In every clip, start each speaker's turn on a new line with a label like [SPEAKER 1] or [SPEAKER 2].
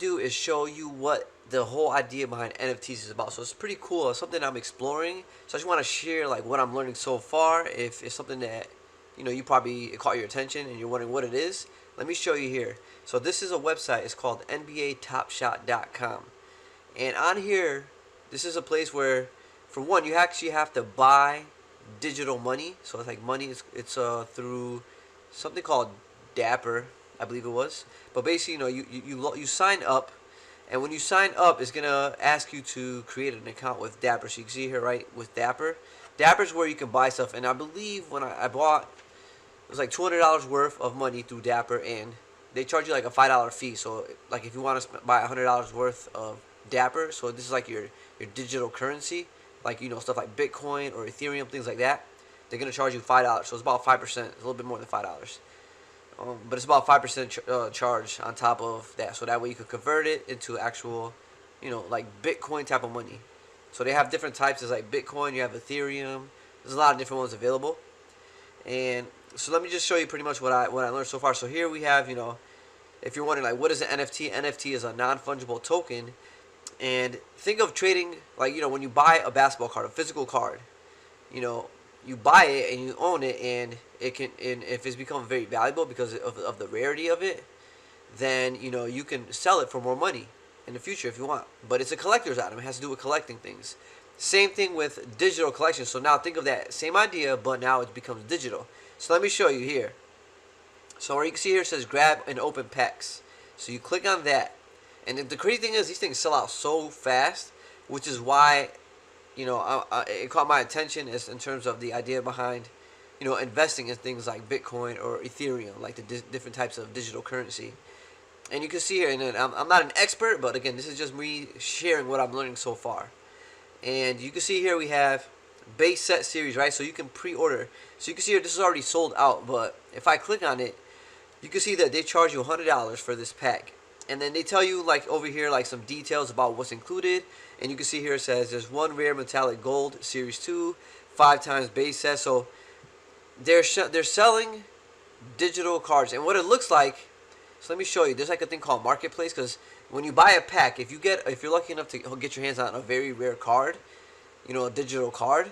[SPEAKER 1] do is show you what the whole idea behind NFTs is about. So it's pretty cool. It's something I'm exploring. So I just want to share like what I'm learning so far. If it's something that you probably it caught your attention and you're wondering what it is, let me show you here. So this is a website. It's called NBA Topshot.com, and on here, this is a place where, for one, you actually have to buy digital money. So it's like money. It's through something called Dapper, I believe it was. But basically, you sign up, and when you sign up, it's gonna ask you to create an account with Dapper. So you can see here, right, with Dapper. Dapper's where you can buy stuff, and I believe when I bought, it was like $200 worth of money through Dapper, and they charge you like a $5 fee. So like if you want to buy $100 worth of Dapper, so this is like your digital currency, like stuff like Bitcoin or Ethereum, things like that. They're gonna charge you $5, so it's about 5%. It's a little bit more than $5. But it's about 5% charge on top of that, so that way you could convert it into actual, like Bitcoin type of money. So they have different types. There's like Bitcoin, you have Ethereum. There's a lot of different ones available. And so let me just show you pretty much what I learned so far. So here we have, if you're wondering like what is an NFT? NFT is a non-fungible token, and think of trading like when you buy a basketball card, a physical card, you buy it and you own it, and if it's become very valuable because of the rarity of it, then you can sell it for more money in the future if you want. But it's a collector's item. It has to do with collecting things. Same thing with digital collection. So now think of that same idea, but now it becomes digital. So let me show you here. So where you can see here, it says grab and open packs. So you click on that, and the crazy thing is these things sell out so fast, which is why it caught my attention as in terms of the idea behind investing in things like Bitcoin or Ethereum, like the different types of digital currency. And you can see here, and I'm not an expert, but again, this is just me sharing what I'm learning so far. And you can see here we have base set series, right? So you can pre-order. So you can see here this is already sold out, but if I click on it, you can see that they charge you $100 for this pack. And then they tell you like over here like some details about what's included. And you can see here it says there's one rare metallic gold series 2, 5 times base set. So they're selling digital cards, and what it looks like. So let me show you. There's like a thing called marketplace, because when you buy a pack, if you're lucky enough to get your hands on a very rare card, a digital card,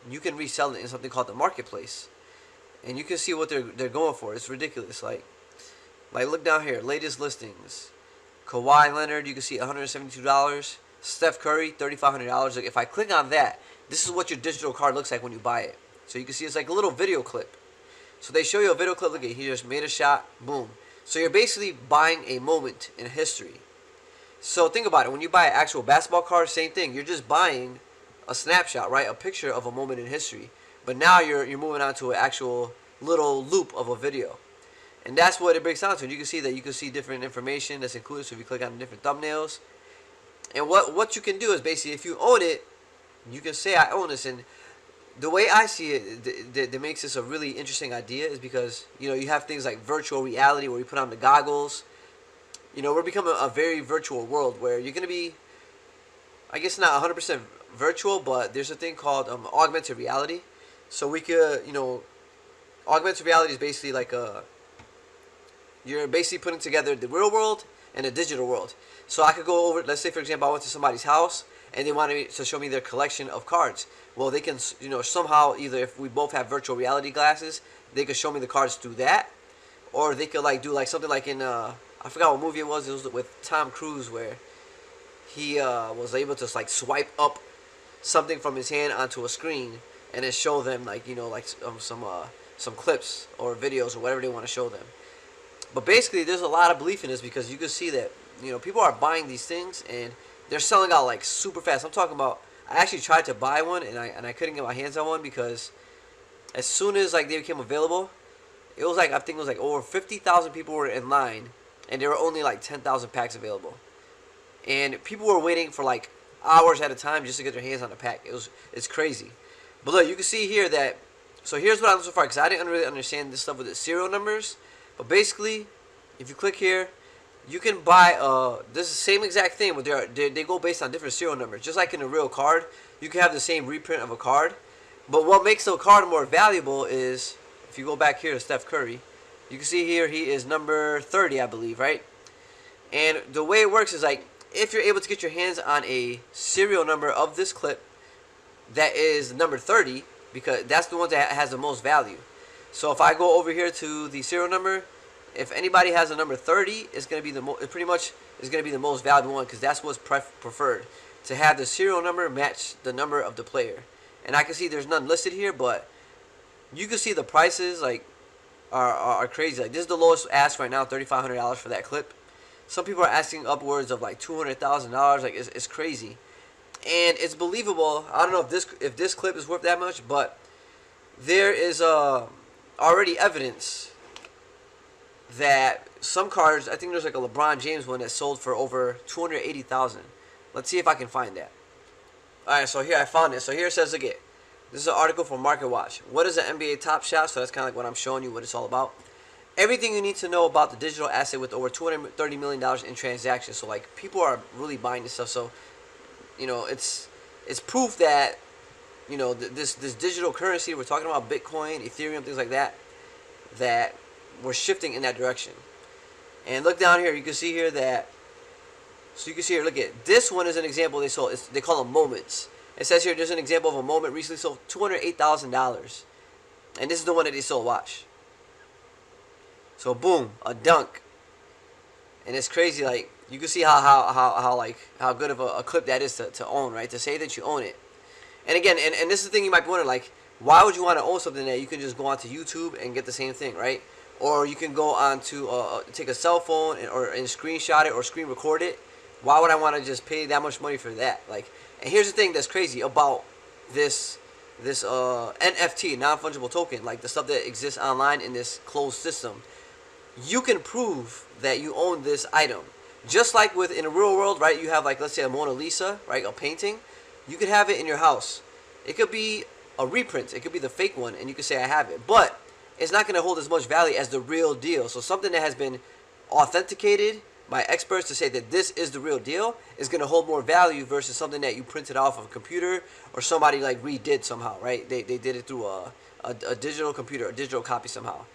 [SPEAKER 1] you can resell it in something called the marketplace, and you can see what they're going for. It's ridiculous. Like look down here, latest listings. Kawhi Leonard, you can see $172. Steph Curry, $3,500. Like if I click on that, this is what your digital card looks like when you buy it. So you can see it's like a little video clip. So they show you a video clip. Look at, he just made a shot. Boom. So you're basically buying a moment in history. So think about it. When you buy an actual basketball card, same thing. You're just buying a snapshot, right? A picture of a moment in history. But now you're moving on to an actual little loop of a video. And that's what it breaks down to. And you can see that you can see different information that's included. So if you click on different thumbnails. And what you can do is basically, if you own it, you can say I own this. And the way I see it, that makes this a really interesting idea is because you have things like virtual reality where you put on the goggles. We're becoming a very virtual world where you're going to be, I guess not 100% virtual, but there's a thing called augmented reality. So we could, augmented reality is basically like you're basically putting together the real world and the digital world. So I could go over, let's say for example, I went to somebody's house and they wanted to show me their collection of cards. Well, they can, somehow, either if we both have virtual reality glasses, they could show me the cards through that, or they could like do like something like in I forgot what movie it was. It was with Tom Cruise where he was able to like swipe up something from his hand onto a screen and then show them like some clips or videos or whatever they want to show them. But basically, there's a lot of belief in this because you can see that people are buying these things and they're selling out like super fast. I'm talking about, I actually tried to buy one and I couldn't get my hands on one because as soon as like they became available, it was like, I think it was like over 50,000 people were in line and there were only like 10,000 packs available. And people were waiting for like hours at a time just to get their hands on a pack. It's crazy. But look, you can see here that, so here's what I learned so far, because I didn't really understand this stuff with the serial numbers. But basically, if you click here, you can buy this is the same exact thing, but they go based on different serial numbers. Just like in a real card, you can have the same reprint of a card. But what makes the card more valuable is, if you go back here to Steph Curry, you can see here he is number 30, I believe, right? And the way it works is like if you're able to get your hands on a serial number of this clip that is number 30, because that's the one that has the most value. So if I go over here to the serial number, if anybody has a number 30, it's going to be pretty much is going to be the most valuable one, because that's what's preferred, to have the serial number match the number of the player. And I can see there's none listed here, but you can see the prices like are crazy. Like this is the lowest ask right now, $3,500 for that clip. Some people are asking upwards of like $200,000. Like it's crazy, and it's believable. I don't know if this clip is worth that much, but there is already evidence that some cards. I think there's like a LeBron James one that sold for over $280,000. Let's see if I can find that. All right, so here I found it. So here it says again. This is an article from Market Watch. What is an NBA Topshot? So that's kind of like what I'm showing you, what it's all about. Everything you need to know about the digital asset with over $230 million in transactions. So like people are really buying this stuff. So you know it's proof that you know this digital currency, we're talking about Bitcoin, Ethereum, things like that, that we're shifting in that direction. And look down here, you can see here that. So you can see here, look at this one is an example they sold. They call them moments. It says here there's an example of a moment recently sold $208,000, and this is the one that they sold. Watch. So boom, a dunk, and it's crazy. Like you can see how good of a clip that is to own, right? To say that you own it. And again, and this is the thing you might be wondering, like, why would you want to own something that you can just go onto YouTube and get the same thing, right? Or you can go on to take a cell phone and screenshot it or screen record it. Why would I want to just pay that much money for that? Like, and here's the thing that's crazy about this NFT, non-fungible token, like the stuff that exists online in this closed system. You can prove that you own this item. Just like in a real world, right? You have like, let's say a Mona Lisa, right? A painting. You could have it in your house. It could be a reprint. It could be the fake one, and you could say I have it. But it's not going to hold as much value as the real deal. So something that has been authenticated by experts to say that this is the real deal is going to hold more value versus something that you printed off of a computer or somebody like redid somehow, right? They did it through a digital computer, a digital copy somehow,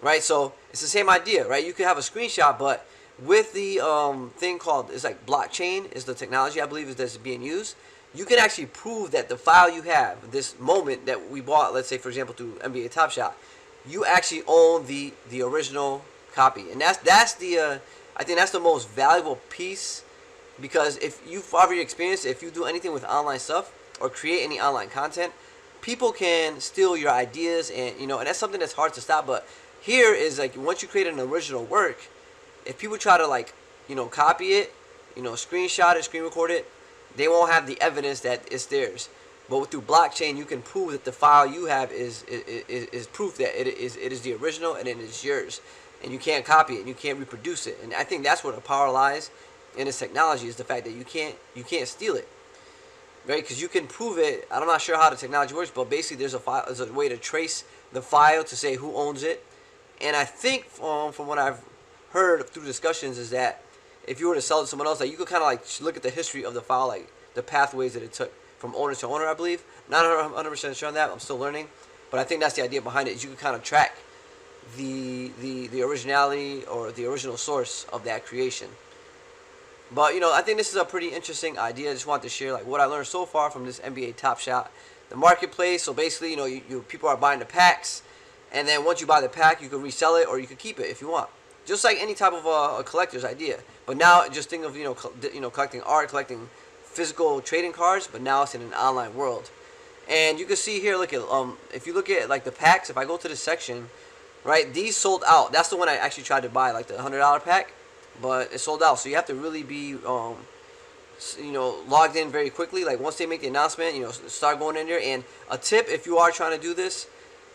[SPEAKER 1] right? So it's the same idea, right? You could have a screenshot, but with the thing called, it's like blockchain is the technology I believe is that's being used. You can actually prove that the file you have, this moment that we bought, let's say for example through NBA Topshot, you actually own the original copy, and that's the I think that's the most valuable piece, because if you've already experienced, if you do anything with online stuff or create any online content, people can steal your ideas, and and that's something that's hard to stop. But here is like once you create an original work, if people try to like copy it, screenshot it, screen record it, they won't have the evidence that it's theirs. But through blockchain, you can prove that the file you have is proof that it is the original and it is yours. And you can't copy it, and you can't reproduce it. And I think that's where the power lies in this technology, is the fact that you can't steal it, right? Because you can prove it. I'm not sure how the technology works, but basically there's a way to trace the file to say who owns it. And I think from what I've heard through discussions is that if you were to sell it to someone else, like you could kind of like look at the history of the file, like the pathways that it took from owner to owner. I believe, not 100% sure on that. I'm still learning, but I think that's the idea behind it. Is you can kind of track the originality or the original source of that creation. But I think this is a pretty interesting idea. I just wanted to share like what I learned so far from this NBA Topshot, the marketplace. So basically, you people are buying the packs, and then once you buy the pack, you can resell it or you can keep it if you want. Just like any type of a collector's idea. But now just think of collecting art, collecting physical trading cards, but now it's in an online world. And you can see here, look at if you look at like the packs, if I go to this section, right, these sold out. That's the one I actually tried to buy, like the $100 pack, but it sold out. So you have to really be logged in very quickly. Like once they make the announcement, start going in there. And a tip, if you are trying to do this,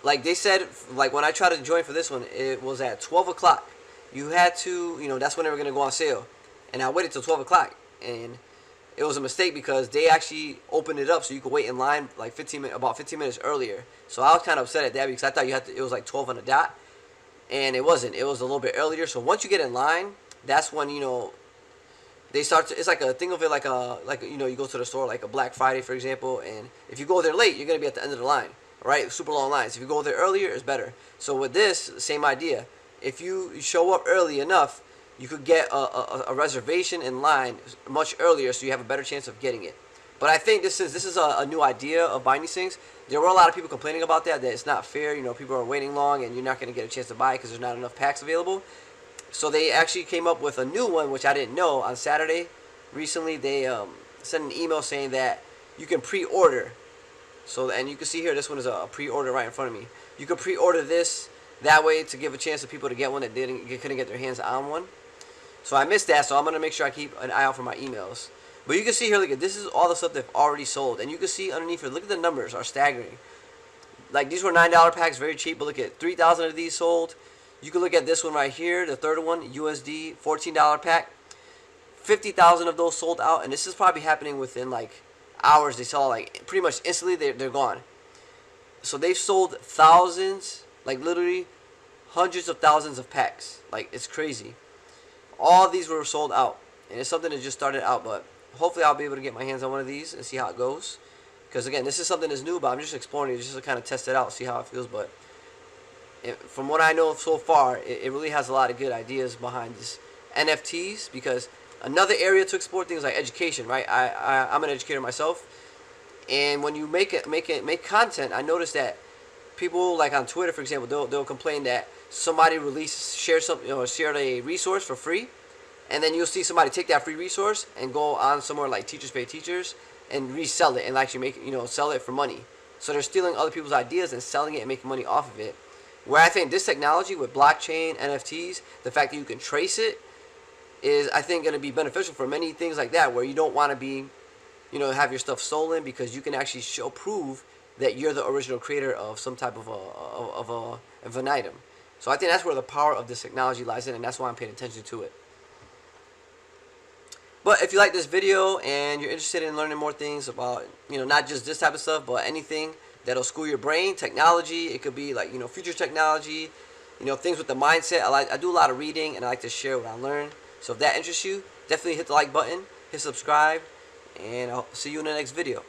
[SPEAKER 1] like they said, like when I tried to join for this one, it was at 12 o'clock. You had to, that's when they were going to go on sale. And I waited till 12 o'clock. And it was a mistake because they actually opened it up so you could wait in line like about 15 minutes earlier. So I was kind of upset at that because I thought it was like 12 on the dot. And it wasn't. It was a little bit earlier. So once you get in line, that's when, they start to, it's like a thing of it like you go to the store like a Black Friday, for example. And if you go there late, you're going to be at the end of the line, right? Super long lines. If you go there earlier, it's better. So with this, same idea. If you show up early enough, you could get a reservation in line much earlier, so you have a better chance of getting it. But I think this is a new idea of buying these things. There were a lot of people complaining about that it's not fair. You know, people are waiting long, and you're not going to get a chance to buy it because there's not enough packs available. So they actually came up with a new one, which I didn't know. On Saturday, recently, they sent an email saying that you can pre-order. So, and you can see here, this one is a pre-order right in front of me. You can pre-order this that way to give a chance to people to get one that couldn't get their hands on one. So I missed that, so I'm going to make sure I keep an eye out for my emails. But you can see here, look at this is all the stuff they've already sold. And you can see underneath here, look at the numbers are staggering. Like these were $9 packs, very cheap, but look at 3,000 of these sold. You can look at this one right here, the third one, USD, $14 pack. 50,000 of those sold out, and this is probably happening within like hours. They sell like pretty much instantly, they're gone. So they've sold thousands, like literally hundreds of thousands of packs. Like it's crazy. All these were sold out, and it's something that just started out, but hopefully I'll be able to get my hands on one of these and see how it goes. Because again, this is something that's new, but I'm just exploring it just to kind of test it out, see how it feels. But from what I know so far, it really has a lot of good ideas behind this NFTs. Because another area to explore things like education, right? I'm an educator myself, and when you make content, I noticed that people like on Twitter, for example, they'll complain that somebody shared a resource for free, and then you'll see somebody take that free resource and go on somewhere like Teachers Pay Teachers and resell it and actually sell it for money. So they're stealing other people's ideas and selling it and making money off of it. Where I think this technology with blockchain, NFTs, the fact that you can trace it is, I think, going to be beneficial for many things like that, where you don't want to be, have your stuff stolen, because you can actually prove that you're the original creator of some type of an item. So I think that's where the power of this technology lies in, and that's why I'm paying attention to it. But if you like this video and you're interested in learning more things about, not just this type of stuff, but anything that'll school your brain, technology, it could be like, future technology, things with the mindset. I do a lot of reading, and I like to share what I learn. So if that interests you, definitely hit the like button, hit subscribe, and I'll see you in the next video.